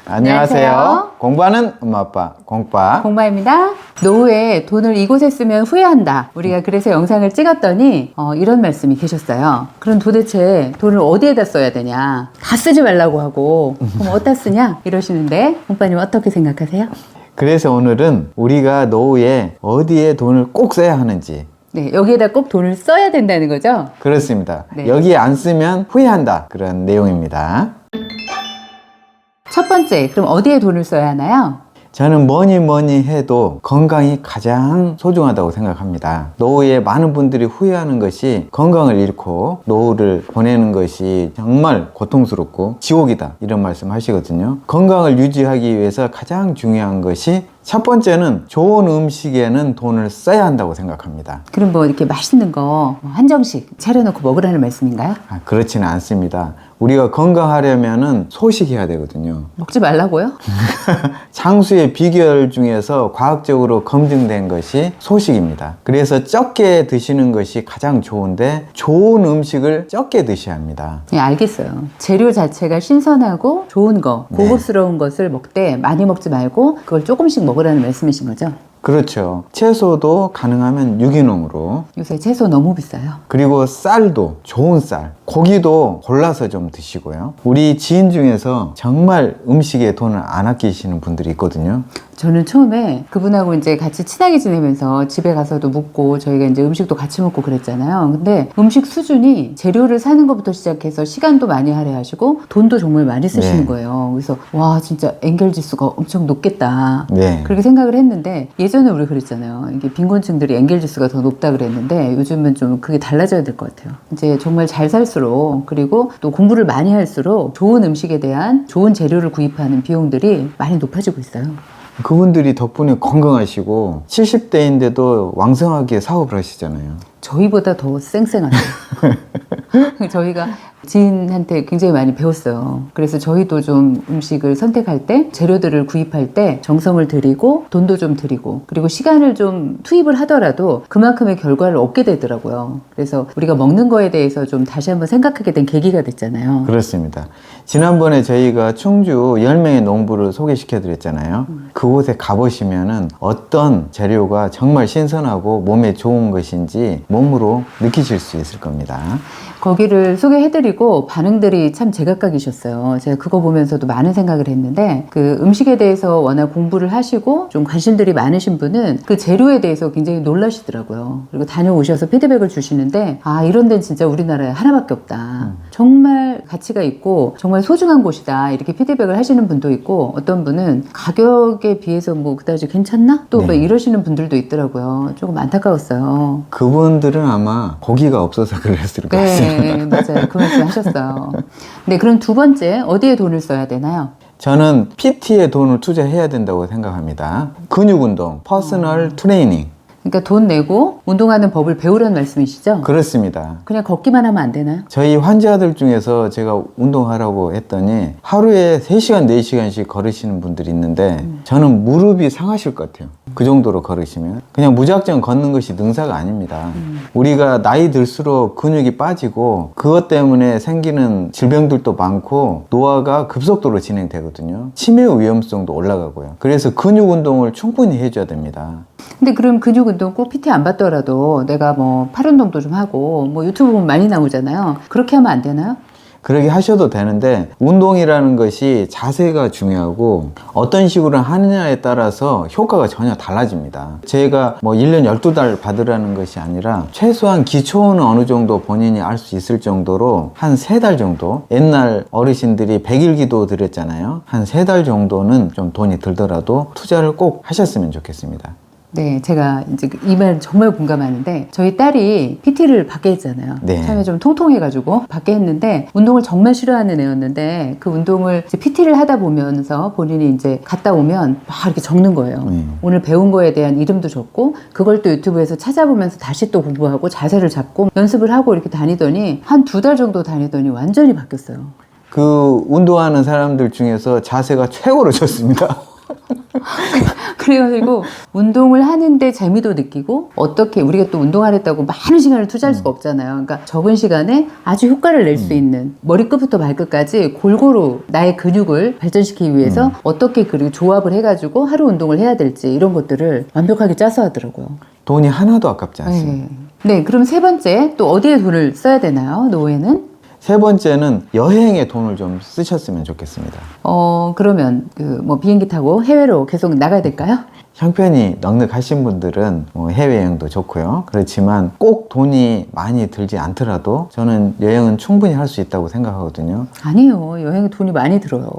안녕하세요. 공부하는 엄마 아빠 공빠 공바입니다. 노후에 돈을 이곳에 쓰면 후회한다. 우리가 그래서 영상을 찍었더니 이런 말씀이 계셨어요. 그럼 도대체 돈을 어디에다 써야 되냐? 다 쓰지 말라고 하고 그럼 어디다 쓰냐? 이러시는데 공빠님 어떻게 생각하세요? 그래서 오늘은 우리가 노후에 어디에 돈을 꼭 써야 하는지. 네, 여기에다 꼭 돈을 써야 된다는 거죠? 그렇습니다. 네. 여기에 안 쓰면 후회한다, 그런 내용입니다. 첫 번째, 그럼 어디에 돈을 써야 하나요? 저는 뭐니 해도 건강이 가장 소중하다고 생각합니다. 노후에 많은 분들이 후회하는 것이 건강을 잃고 노후를 보내는 것이 정말 고통스럽고 지옥이다, 이런 말씀 하시거든요. 건강을 유지하기 위해서 가장 중요한 것이 첫 번째는 좋은 음식에는 돈을 써야 한다고 생각합니다. 그럼 뭐 이렇게 맛있는 거 한정식 차려놓고 먹으라는 말씀인가요? 그렇지는 않습니다. 우리가 건강하려면은 소식해야 되거든요. 먹지 말라고요? 장수의 비결 중에서 과학적으로 검증된 것이 소식입니다. 그래서 적게 드시는 것이 가장 좋은데 좋은 음식을 적게 드셔야 합니다. 네, 알겠어요. 재료 자체가 신선하고 좋은 거, 고급스러운 것을 먹되 많이 먹지 말고 그걸 조금씩 먹으라는 말씀이신 거죠? 그렇죠. 채소도 가능하면 유기농으로, 요새 채소 너무 비싸요. 그리고 쌀도 좋은 쌀, 고기도 골라서 좀 드시고요. 우리 지인 중에서 정말 음식에 돈을 안 아끼시는 분들이 있거든요. 저는 처음에 그분하고 이제 같이 친하게 지내면서 집에 가서도 묵고 저희가 이제 음식도 같이 먹고 그랬잖아요. 근데 음식 수준이 재료를 사는 것부터 시작해서 시간도 많이 할애하시고 돈도 정말 많이 쓰시는 네. 거예요. 그래서 와, 진짜 엔겔 지수가 엄청 높겠다. 네. 그렇게 생각을 했는데 예전에 우리 그랬잖아요. 이게 빈곤층들이 엔겔 지수가 더 높다 그랬는데 요즘은 좀 그게 달라져야 될 것 같아요. 이제 정말 잘 살수록 그리고 또 공부를 많이 할수록 좋은 음식에 대한 좋은 재료를 구입하는 비용들이 많이 높아지고 있어요. 그분들이 덕분에 건강하시고 70대인데도 왕성하게 사업을 하시잖아요. 저희보다 더 쌩쌩하죠. 저희가 지인한테 굉장히 많이 배웠어요. 그래서 저희도 좀 음식을 선택할 때 재료들을 구입할 때 정성을 들이고 돈도 좀 들이고 그리고 시간을 좀 투입을 하더라도 그만큼의 결과를 얻게 되더라고요. 그래서 우리가 먹는 거에 대해서 좀 다시 한번 생각하게 된 계기가 됐잖아요. 그렇습니다. 지난번에 저희가 충주 10명의 농부를 소개시켜 드렸잖아요. 그곳에 가보시면은 어떤 재료가 정말 신선하고 몸에 좋은 것인지 몸으로 느끼실 수 있을 겁니다. 거기를 소개해드리고 반응들이 참 제각각이셨어요. 제가 그거 보면서도 많은 생각을 했는데 그 음식에 대해서 워낙 공부를 하시고 좀 관심들이 많으신 분은 그 재료에 대해서 굉장히 놀라시더라고요. 그리고 다녀오셔서 피드백을 주시는데 아, 이런 데는 진짜 우리나라에 하나밖에 없다. 정말 가치가 있고 정말 소중한 곳이다. 이렇게 피드백을 하시는 분도 있고 어떤 분은 가격에 비해서 뭐 그다지 괜찮나? 또 뭐 이러시는 분들도 있더라고요. 조금 안타까웠어요. 그분들은 아마 고기가 없어서 그랬을 것 같아요. 네, 맞아요. 그 말씀 하셨어요. 네, 그럼 두 번째, 어디에 돈을 써야 되나요? 저는 PT에 돈을 투자해야 된다고 생각합니다. 근육 운동, 퍼스널 트레이닝. 그러니까 돈 내고 운동하는 법을 배우라는 말씀이시죠? 그렇습니다. 그냥 걷기만 하면 안 되나요? 저희 환자들 중에서 제가 운동하라고 했더니 하루에 3시간, 4시간씩 걸으시는 분들이 있는데 저는 무릎이 상하실 것 같아요. 그 정도로 걸으시면. 그냥 무작정 걷는 것이 능사가 아닙니다. 우리가 나이 들수록 근육이 빠지고 그것 때문에 생기는 질병들도 많고 노화가 급속도로 진행되거든요. 치매 위험성도 올라가고요. 그래서 근육 운동을 충분히 해줘야 됩니다. 근데 그럼 근육 운동 꼭 PT 안 받더라도 내가 뭐 팔 운동도 좀 하고 뭐 유튜브 보면 많이 나오잖아요. 그렇게 하면 안 되나요? 그렇게 하셔도 되는데 운동이라는 것이 자세가 중요하고 어떤 식으로 하느냐에 따라서 효과가 전혀 달라집니다. 제가 뭐 1년 12달 받으라는 것이 아니라 최소한 기초는 어느 정도 본인이 알 수 있을 정도로 한 3달 정도, 옛날 어르신들이 100일 기도 드렸잖아요. 한 3달 정도는 좀 돈이 들더라도 투자를 꼭 하셨으면 좋겠습니다. 네, 제가 이제 이 말 정말 공감하는데 저희 딸이 PT를 받게 했잖아요. 네. 처음에 좀 통통해가지고 받게 했는데 운동을 정말 싫어하는 애였는데 그 운동을 이제 PT를 하다 보면서 본인이 이제 갔다 오면 막 이렇게 적는 거예요. 오늘 배운 거에 대한 이름도 적고 그걸 또 유튜브에서 찾아보면서 다시 또 공부하고 자세를 잡고 연습을 하고 이렇게 다니더니 한 2달 정도 다니더니 완전히 바뀌었어요. 그 운동하는 사람들 중에서 자세가 최고로 좋습니다. 그래가지고 운동을 하는데 재미도 느끼고 어떻게 우리가 또 운동하랬다고 많은 시간을 투자할 수가 없잖아요. 그러니까 적은 시간에 아주 효과를 낼 수 있는 머리끝부터 발끝까지 골고루 나의 근육을 발전시키기 위해서 어떻게 그리고 조합을 해가지고 하루 운동을 해야 될지 이런 것들을 완벽하게 짜서 하더라고요. 돈이 하나도 아깝지 않습니다. 네, 그럼 세 번째 또 어디에 돈을 써야 되나요? 노후에는? 세 번째는 여행에 돈을 좀 쓰셨으면 좋겠습니다. 그러면 그 뭐 비행기 타고 해외로 계속 나가야 될까요? 형편이 넉넉하신 분들은 뭐 해외여행도 좋고요. 그렇지만 꼭 돈이 많이 들지 않더라도 저는 여행은 충분히 할 수 있다고 생각하거든요. 아니요, 여행에 돈이 많이 들어요.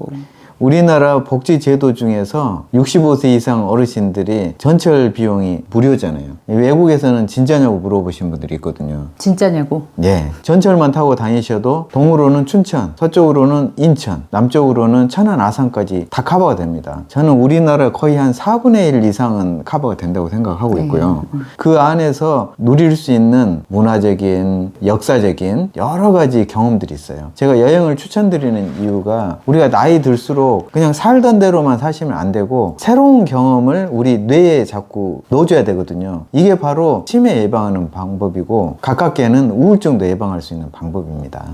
우리나라 복지 제도 중에서 65세 이상 어르신들이 전철 비용이 무료잖아요. 외국에서는 진짜냐고 물어보신 분들이 있거든요. 진짜냐고? 예. 전철만 타고 다니셔도 동으로는 춘천, 서쪽으로는 인천, 남쪽으로는 천안, 아산까지 다 커버가 됩니다. 저는 우리나라 거의 한 4분의 1 이상은 커버가 된다고 생각하고 있고요. 그 안에서 누릴 수 있는 문화적인, 역사적인 여러 가지 경험들이 있어요. 제가 여행을 추천드리는 이유가 우리가 나이 들수록 그냥 살던 대로만 사시면 안 되고 새로운 경험을 우리 뇌에 자꾸 넣어줘야 되거든요. 이게 바로 치매 예방하는 방법이고 가깝게는 우울증도 예방할 수 있는 방법입니다.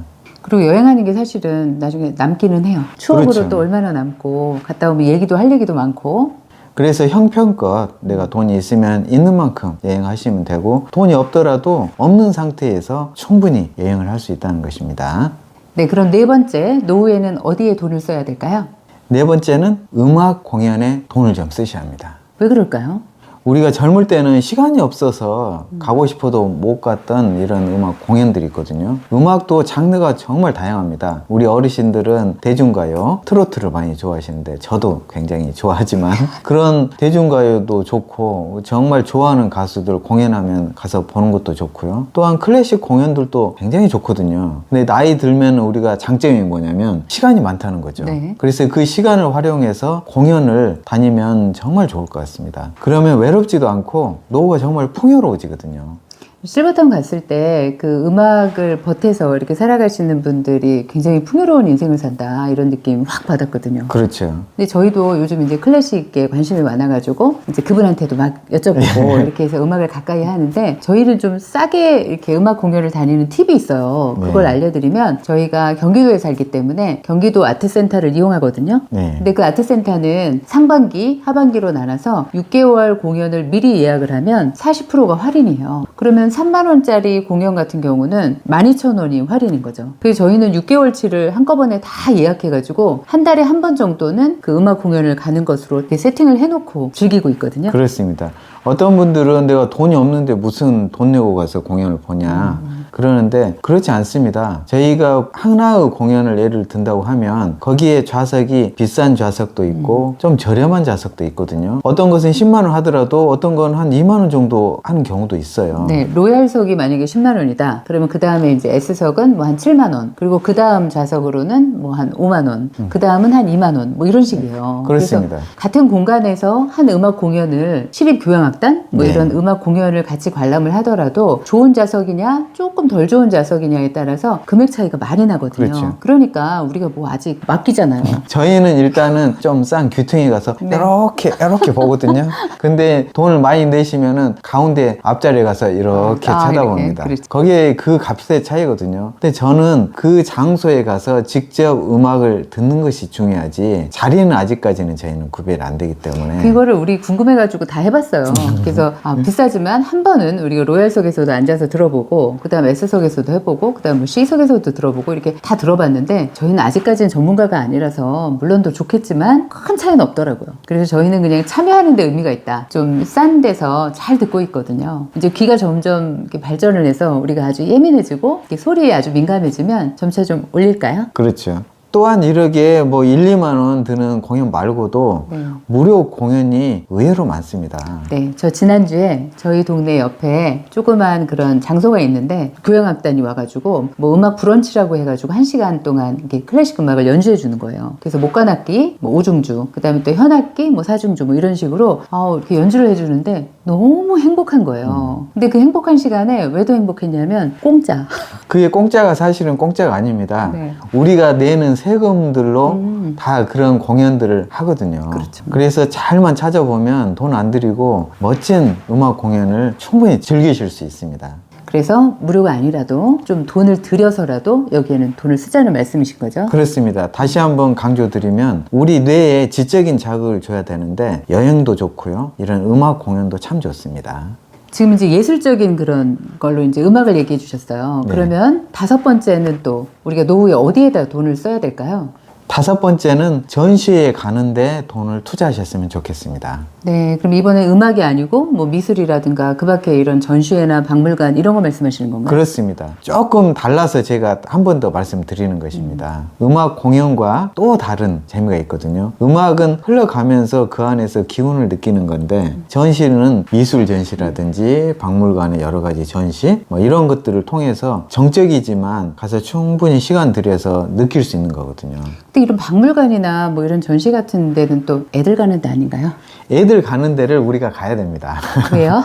그리고 여행하는 게 사실은 나중에 남기는 해요. 추억으로 그렇죠. 또 얼마나 남고 갔다 오면 얘기도 할 얘기도 많고. 그래서 형편껏 내가 돈이 있으면 있는 만큼 여행하시면 되고 돈이 없더라도 없는 상태에서 충분히 여행을 할 수 있다는 것입니다. 네, 그럼 네 번째 노후에는 어디에 돈을 써야 될까요? 네 번째는 음악 공연에 돈을 좀 쓰셔야 합니다. 왜 그럴까요? 우리가 젊을 때는 시간이 없어서 가고 싶어도 못 갔던 이런 음악 공연들이 있거든요. 음악도 장르가 정말 다양합니다. 우리 어르신들은 대중가요, 트로트를 많이 좋아하시는데 저도 굉장히 좋아하지만 그런 대중가요도 좋고 정말 좋아하는 가수들 공연하면 가서 보는 것도 좋고요. 또한 클래식 공연들도 굉장히 좋거든요. 근데 나이 들면 우리가 장점이 뭐냐면 시간이 많다는 거죠. 네. 그래서 그 시간을 활용해서 공연을 다니면 정말 좋을 것 같습니다. 그러면 외롭지도 않고 노후가 정말 풍요로워지거든요. 실버타운 갔을 때 그 음악을 보태서 이렇게 살아가시는 분들이 굉장히 풍요로운 인생을 산다 이런 느낌 확 받았거든요. 그렇죠. 근데 저희도 요즘 이제 클래식에 관심이 많아가지고 이제 그분한테도 막 여쭤보고 이렇게 해서 음악을 가까이 하는데 저희를 좀 싸게 이렇게 음악 공연을 다니는 팁이 있어요. 그걸 네. 알려드리면 저희가 경기도에 살기 때문에 경기도 아트센터를 이용하거든요. 네. 근데 그 아트센터는 상반기, 하반기로 나눠서 6개월 공연을 미리 예약을 하면 40%가 할인이에요. 그러면 3만 원짜리 공연 같은 경우는 12,000원이 할인인 거죠. 그래서 저희는 6개월치를 한꺼번에 다 예약해가지고 한 달에 한 번 정도는 그 음악 공연을 가는 것으로 이렇게 세팅을 해놓고 즐기고 있거든요. 그렇습니다. 어떤 분들은 내가 돈이 없는데 무슨 돈 내고 가서 공연을 보냐 그러는데 그렇지 않습니다. 저희가 하나의 공연을 예를 든다고 하면 거기에 좌석이 비싼 좌석도 있고 좀 저렴한 좌석도 있거든요. 어떤 것은 10만 원 하더라도 어떤 건 한 2만 원 정도 하는 경우도 있어요. 네, 로얄석이 만약에 10만 원이다. 그러면 그 다음에 이제 S석은 뭐 한 7만 원. 그리고 그 다음 좌석으로는 뭐 한 5만 원. 그 다음은 한 2만 원. 뭐 이런 식이에요. 그렇습니다. 그래서 같은 공간에서 한 음악 공연을 12교향악단 뭐 네. 이런 음악 공연을 같이 관람을 하더라도 좋은 좌석이냐 조금 덜 좋은 좌석이냐에 따라서 금액 차이가 많이 나거든요. 그렇죠. 그러니까 우리가 뭐 아직 맡기잖아요. 저희는 일단은 좀 싼 귀퉁이 가서 네. 이렇게 보거든요. 근데 돈을 많이 내시면은 가운데 앞자리에 가서 이렇게 쳐다봅니다. 이렇게, 그렇죠. 거기에 그 값의 차이거든요. 근데 저는 그 장소에 가서 직접 음악을 듣는 것이 중요하지 자리는 아직까지는 저희는 구별이 안 되기 때문에 그거를 우리 궁금해가지고 다 해봤어요. 그래서 비싸지만 한 번은 우리가 로얄석에서도 앉아서 들어보고 그 다음 S석에서도 해보고 그 다음 뭐 C석에서도 들어보고 이렇게 다 들어봤는데 저희는 아직까지는 전문가가 아니라서 물론 더 좋겠지만 큰 차이는 없더라고요. 그래서 저희는 그냥 참여하는 데 의미가 있다. 좀 싼 데서 잘 듣고 있거든요. 이제 귀가 점점 이렇게 발전을 해서 우리가 아주 예민해지고 이렇게 소리에 아주 민감해지면 점차 좀 올릴까요? 그렇죠. 또한 이렇게 뭐 1, 2만 원 드는 공연 말고도 네. 무료 공연이 의외로 많습니다. 네, 저 지난주에 저희 동네 옆에 조그만 그런 장소가 있는데 교향악단이 와가지고 뭐 음악 브런치라고 해가지고 1시간 동안 이렇게 클래식 음악을 연주해 주는 거예요. 그래서 목관악기, 뭐 오중주, 그 다음에 또 현악기, 뭐 사중주 뭐 이런 식으로 이렇게 연주를 해주는데 너무 행복한 거예요. 근데 그 행복한 시간에 왜 더 행복했냐면 공짜. 그게 공짜가 사실은 공짜가 아닙니다. 네. 우리가 내는 세금들로 다 그런 공연들을 하거든요. 그렇죠. 그래서 잘만 찾아보면 돈 안 들이고 멋진 음악 공연을 충분히 즐기실 수 있습니다. 그래서 무료가 아니라도 좀 돈을 들여서라도 여기에는 돈을 쓰자는 말씀이신 거죠? 그렇습니다. 다시 한번 강조드리면 우리 뇌에 지적인 자극을 줘야 되는데 여행도 좋고요. 이런 음악 공연도 참 좋습니다. 지금 이제 예술적인 그런 걸로 이제 음악을 얘기해 주셨어요. 네. 그러면 다섯 번째는 또 우리가 노후에 어디에다 돈을 써야 될까요? 다섯 번째는 전시회에 가는데 돈을 투자하셨으면 좋겠습니다. 네, 그럼 이번에 음악이 아니고 뭐 미술이라든가 그 밖에 이런 전시회나 박물관 이런 거 말씀하시는 건가요? 그렇습니다. 조금 달라서 제가 한 번 더 말씀드리는 것입니다. 음악 공연과 또 다른 재미가 있거든요. 음악은 흘러가면서 그 안에서 기운을 느끼는 건데 전시는 미술 전시라든지 박물관의 여러 가지 전시 뭐 이런 것들을 통해서 정적이지만 가서 충분히 시간 들여서 느낄 수 있는 거거든요. 근데 이런 박물관이나 뭐 이런 전시 같은 데는 또 애들 가는 데 아닌가요? 애들 가는 데를 우리가 가야 됩니다. 왜요?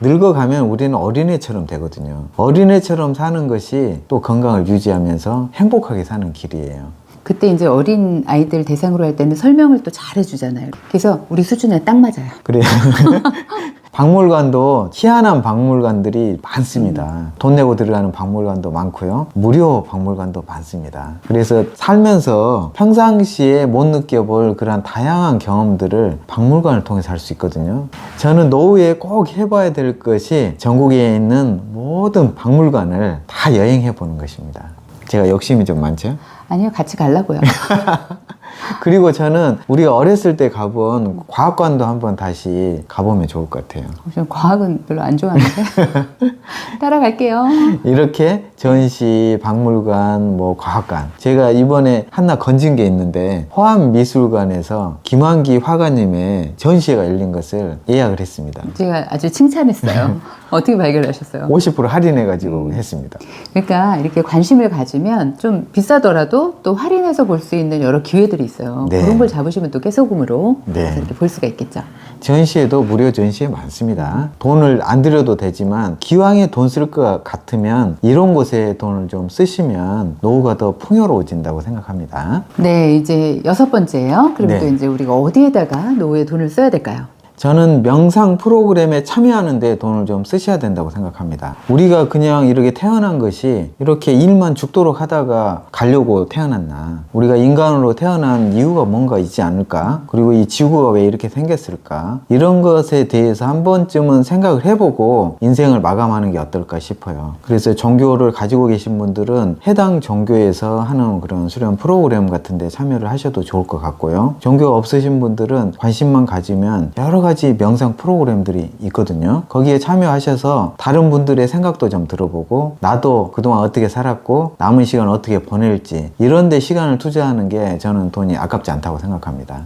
늙어가면 우리는 어린애처럼 되거든요. 어린애처럼 사는 것이 또 건강을 유지하면서 행복하게 사는 길이에요. 그때 이제 어린 아이들 대상으로 할 때는 설명을 또 잘 해주잖아요. 그래서 우리 수준에 딱 맞아요. 그래요. 박물관도 희한한 박물관들이 많습니다. 돈 내고 들어가는 박물관도 많고요. 무료 박물관도 많습니다. 그래서 살면서 평상시에 못 느껴볼 그런 다양한 경험들을 박물관을 통해서 할 수 있거든요. 저는 노후에 꼭 해봐야 될 것이 전국에 있는 모든 박물관을 다 여행해 보는 것입니다. 제가 욕심이 좀 많죠? 아니요, 같이 가려고요. 그리고 저는 우리가 어렸을 때 가본 과학관도 한번 다시 가보면 좋을 것 같아요. 저는 과학은 별로 안 좋아하는데 따라갈게요. 이렇게 전시, 박물관, 뭐 과학관. 제가 이번에 하나 건진 게 있는데 호암미술관에서 김환기 화가님의 전시회가 열린 것을 예약을 했습니다. 제가 아주 칭찬했어요. 어떻게 발견하셨어요? 50% 할인해가지고 했습니다. 그러니까 이렇게 관심을 가지면 좀 비싸더라도 또 할인해서 볼 수 있는 여러 기회들이 있어요. 네. 그런 걸 잡으시면 또 깨소금으로 네. 가서 이렇게 볼 수가 있겠죠. 전시회도 무료 전시회 많습니다. 돈을 안 들여도 되지만 기왕에 돈 쓸 것 같으면 이런 곳에 돈을 좀 쓰시면 노후가 더 풍요로워진다고 생각합니다. 네, 이제 여섯 번째예요. 그럼 네. 또 이제 우리가 어디에다가 노후에 돈을 써야 될까요? 저는 명상 프로그램에 참여하는 데 돈을 좀 쓰셔야 된다고 생각합니다. 우리가 그냥 이렇게 태어난 것이 이렇게 일만 죽도록 하다가 가려고 태어났나? 우리가 인간으로 태어난 이유가 뭔가 있지 않을까? 그리고 이 지구가 왜 이렇게 생겼을까? 이런 것에 대해서 한 번쯤은 생각을 해보고 인생을 마감하는 게 어떨까 싶어요. 그래서 종교를 가지고 계신 분들은 해당 종교에서 하는 그런 수련 프로그램 같은 데 참여를 하셔도 좋을 것 같고요. 종교가 없으신 분들은 관심만 가지면 여러 가지 명상 프로그램들이 있거든요. 거기에 참여하셔서 다른 분들의 생각도 좀 들어보고 나도 그동안 어떻게 살았고 남은 시간 어떻게 보낼지 이런 데 시간을 투자하는 게 저는 돈이 아깝지 않다고 생각합니다.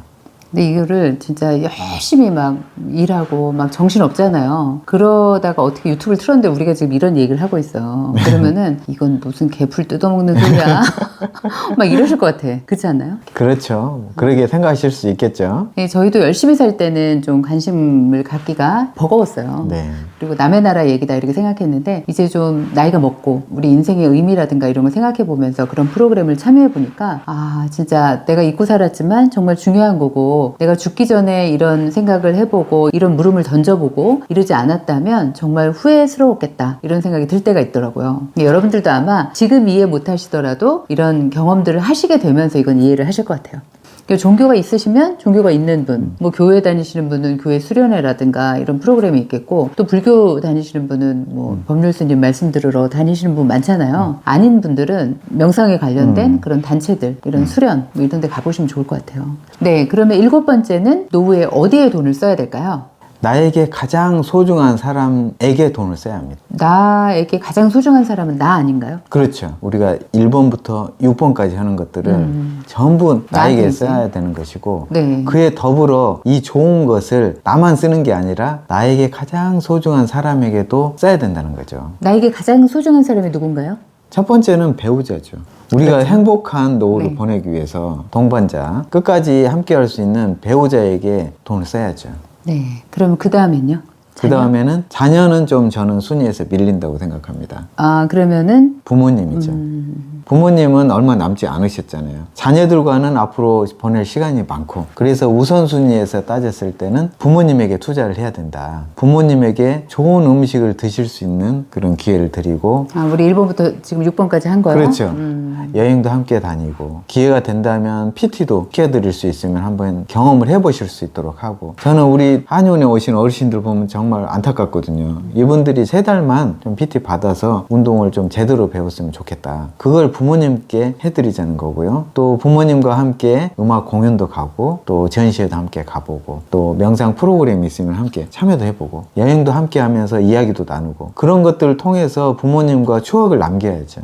근데 이거를 진짜 열심히 막 일하고 막 정신 없잖아요. 그러다가 어떻게 유튜브를 틀었는데 우리가 지금 이런 얘기를 하고 있어. 그러면은 이건 무슨 개풀 뜯어먹는 소리야. 막 이러실 것 같아. 그렇지 않나요? 그렇죠. 그러게 생각하실 수 있겠죠. 네, 저희도 열심히 살 때는 좀 관심을 갖기가 버거웠어요. 네. 그리고 남의 나라 얘기다 이렇게 생각했는데 이제 좀 나이가 먹고 우리 인생의 의미라든가 이런 걸 생각해 보면서 그런 프로그램을 참여해 보니까 아 진짜 내가 잊고 살았지만 정말 중요한 거고 내가 죽기 전에 이런 생각을 해보고 이런 물음을 던져보고 이러지 않았다면 정말 후회스러웠겠다 이런 생각이 들 때가 있더라고요. 여러분들도 아마 지금 이해 못 하시더라도 이런 경험들을 하시게 되면서 이건 이해를 하실 것 같아요. 종교가 있으시면 종교가 있는 분, 뭐 교회 다니시는 분은 교회 수련회라든가 이런 프로그램이 있겠고 또 불교 다니시는 분은 뭐 법률 스님 말씀 들으러 다니시는 분 많잖아요. 아닌 분들은 명상에 관련된 그런 단체들, 이런 수련 뭐 이런 데 가보시면 좋을 것 같아요. 네, 그러면 일곱 번째는 노후에 어디에 돈을 써야 될까요? 나에게 가장 소중한 사람에게 돈을 써야 합니다. 나에게 가장 소중한 사람은 나 아닌가요? 그렇죠. 우리가 1번부터 6번까지 하는 것들을 전부 나에게 나한테 써야 되는 것이고 네. 그에 더불어 이 좋은 것을 나만 쓰는 게 아니라 나에게 가장 소중한 사람에게도 써야 된다는 거죠. 나에게 가장 소중한 사람이 누군가요? 첫 번째는 배우자죠. 우리가 그렇죠. 행복한 노후를 네. 보내기 위해서 동반자, 끝까지 함께 할 수 있는 배우자에게 돈을 써야죠. 네. 그럼 그 다음엔요? 그 다음에는 자녀는 좀 저는 순위에서 밀린다고 생각합니다. 아, 그러면은 부모님이죠. 부모님은 얼마 남지 않으셨잖아요. 자녀들과는 앞으로 보낼 시간이 많고, 그래서 우선순위에서 따졌을 때는 부모님에게 투자를 해야 된다. 부모님에게 좋은 음식을 드실 수 있는 그런 기회를 드리고, 우리 1번부터 지금 6번까지 한 거예요? 그렇죠. 여행도 함께 다니고, 기회가 된다면 PT도 시켜드릴 수 있으면 한번 경험을 해보실 수 있도록 하고, 저는 우리 한의원에 오신 어르신들 보면 정말 안타깝거든요. 이분들이 3달만 좀 PT 받아서 운동을 좀 제대로 배웠으면 좋겠다. 그걸 부모님께 해드리자는 거고요. 또 부모님과 함께 음악 공연도 가고, 또 전시회도 함께 가보고, 또 명상 프로그램이 있으면 함께 참여도 해보고, 여행도 함께 하면서 이야기도 나누고, 그런 것들을 통해서 부모님과 추억을 남겨야죠.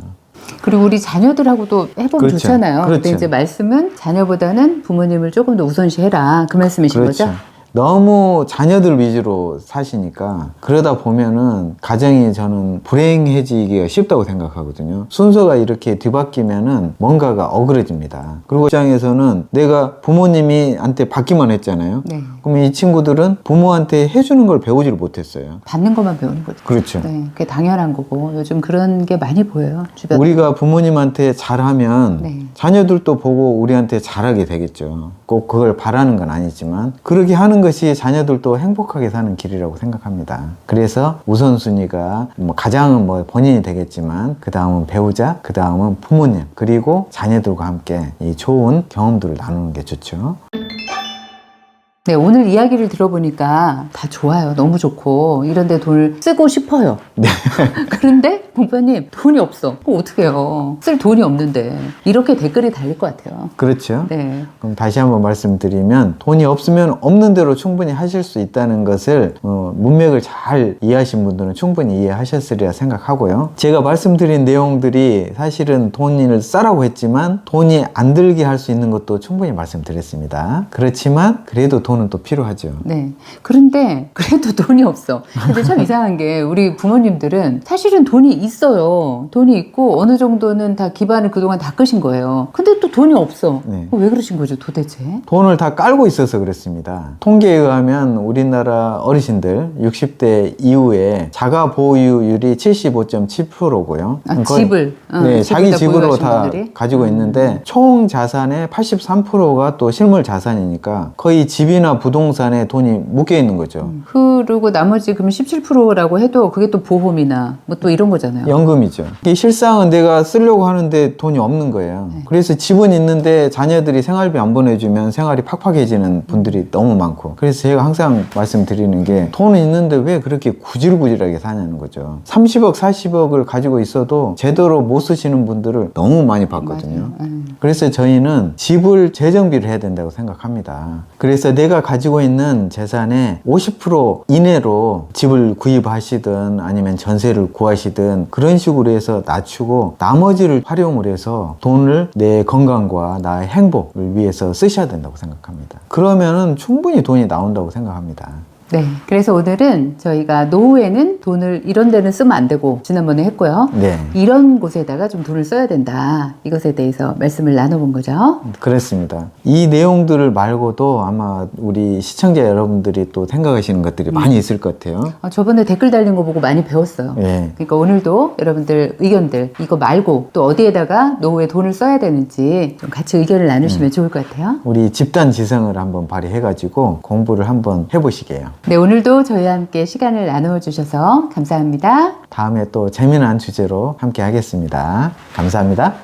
그리고 우리 자녀들하고도 해보면 그렇죠. 좋잖아요. 그렇죠. 근데 이제 말씀은 자녀보다는 부모님을 조금 더 우선시해라. 그 말씀이신 그렇죠. 거죠? 너무 자녀들 위주로 사시니까 그러다 보면은 가정이 저는 불행해지기가 쉽다고 생각하거든요. 순서가 이렇게 뒤바뀌면은 뭔가가 억울해집니다. 그리고 입장에서는 내가 부모님한테 받기만 했잖아요. 네. 그럼 이 친구들은 부모한테 해주는 걸 배우지를 못했어요. 받는 것만 배우는 거죠. 그렇죠. 네, 그게 당연한 거고 요즘 그런 게 많이 보여요. 주변에. 우리가 부모님한테 잘하면 네. 자녀들도 보고 우리한테 잘하게 되겠죠. 꼭 그걸 바라는 건 아니지만 그렇게 하는 것이 자녀들도 행복하게 사는 길이라고 생각합니다. 그래서 우선순위가 가장은 본인이 되겠지만 그 다음은 배우자, 그 다음은 부모님, 그리고 자녀들과 함께 이 좋은 경험들을 나누는 게 좋죠. 네, 오늘 이야기를 들어보니까 다 좋아요. 너무 좋고 이런데 돈을 쓰고 싶어요. 네. 그런데 공파님 돈이 없어. 그럼 어떻게 해요? 쓸 돈이 없는데 이렇게 댓글이 달릴 것 같아요. 그렇죠. 네. 그럼 다시 한번 말씀드리면 돈이 없으면 없는 대로 충분히 하실 수 있다는 것을 문맥을 잘 이해하신 분들은 충분히 이해하셨으리라 생각하고요. 제가 말씀드린 내용들이 사실은 돈을 쓰라고 했지만 돈이 안 들게 할 수 있는 것도 충분히 말씀드렸습니다. 그렇지만 그래도 돈은 또 필요하죠. 네. 그런데 그래도 돈이 없어. 근데 참 이상한 게 우리 부모님들은 사실은 돈이 있어요. 돈이 있고 어느 정도는 다 기반을 그동안 다 끄신 거예요. 근데 또 돈이 없어. 네. 왜 그러신 거죠 도대체? 돈을 다 깔고 있어서 그렇습니다. 통계에 의하면 우리나라 어르신들 60대 이후에 자가 보유율이 75.7%고요. 집을 네, 자기 다 집으로 보유하신 다 분들이? 가지고 있는데 총 자산의 83%가 또 실물 자산이니까 거의 집이나 부동산에 돈이 묶여 있는 거죠. 그리고 나머지 그럼 17%라고 해도 그게 또 보험이나 뭐 또 이런 거잖아요. 연금이죠. 이게 실상은 내가 쓰려고 하는데 돈이 없는 거예요. 그래서 집은 있는데 자녀들이 생활비 안 보내주면 생활이 팍팍해지는 분들이 너무 많고, 그래서 제가 항상 말씀드리는 게 돈은 있는데 왜 그렇게 구질구질하게 사냐는 거죠. 30억, 40억을 가지고 있어도 제대로 못 쓰시는 분들을 너무 많이 봤거든요. 그래서 저희는 집을 재정비를 해야 된다고 생각합니다. 그래서 내가 가지고 있는 재산의 50% 이내로 집을 구입하시든 아니면 전세를 구하시든 그런 식으로 해서 낮추고 나머지를 활용을 해서 돈을 내 건강과 나의 행복을 위해서 쓰셔야 된다고 생각합니다. 그러면은 충분히 돈이 나온다고 생각합니다. 네. 그래서 오늘은 저희가 노후에는 돈을 이런 데는 쓰면 안 되고 지난번에 했고요. 네. 이런 곳에다가 좀 돈을 써야 된다. 이것에 대해서 말씀을 나눠본 거죠. 그렇습니다. 이 내용들을 말고도 아마 우리 시청자 여러분들이 또 생각하시는 것들이 많이 있을 것 같아요. 저번에 댓글 달린 거 보고 많이 배웠어요. 네. 그러니까 오늘도 여러분들 의견들 이거 말고 또 어디에다가 노후에 돈을 써야 되는지 좀 같이 의견을 나누시면 좋을 것 같아요. 우리 집단 지성을 한번 발휘해가지고 공부를 한번 해보시게요. 네, 오늘도 저희와 함께 시간을 나누어 주셔서 감사합니다. 다음에 또 재미난 주제로 함께 하겠습니다. 감사합니다.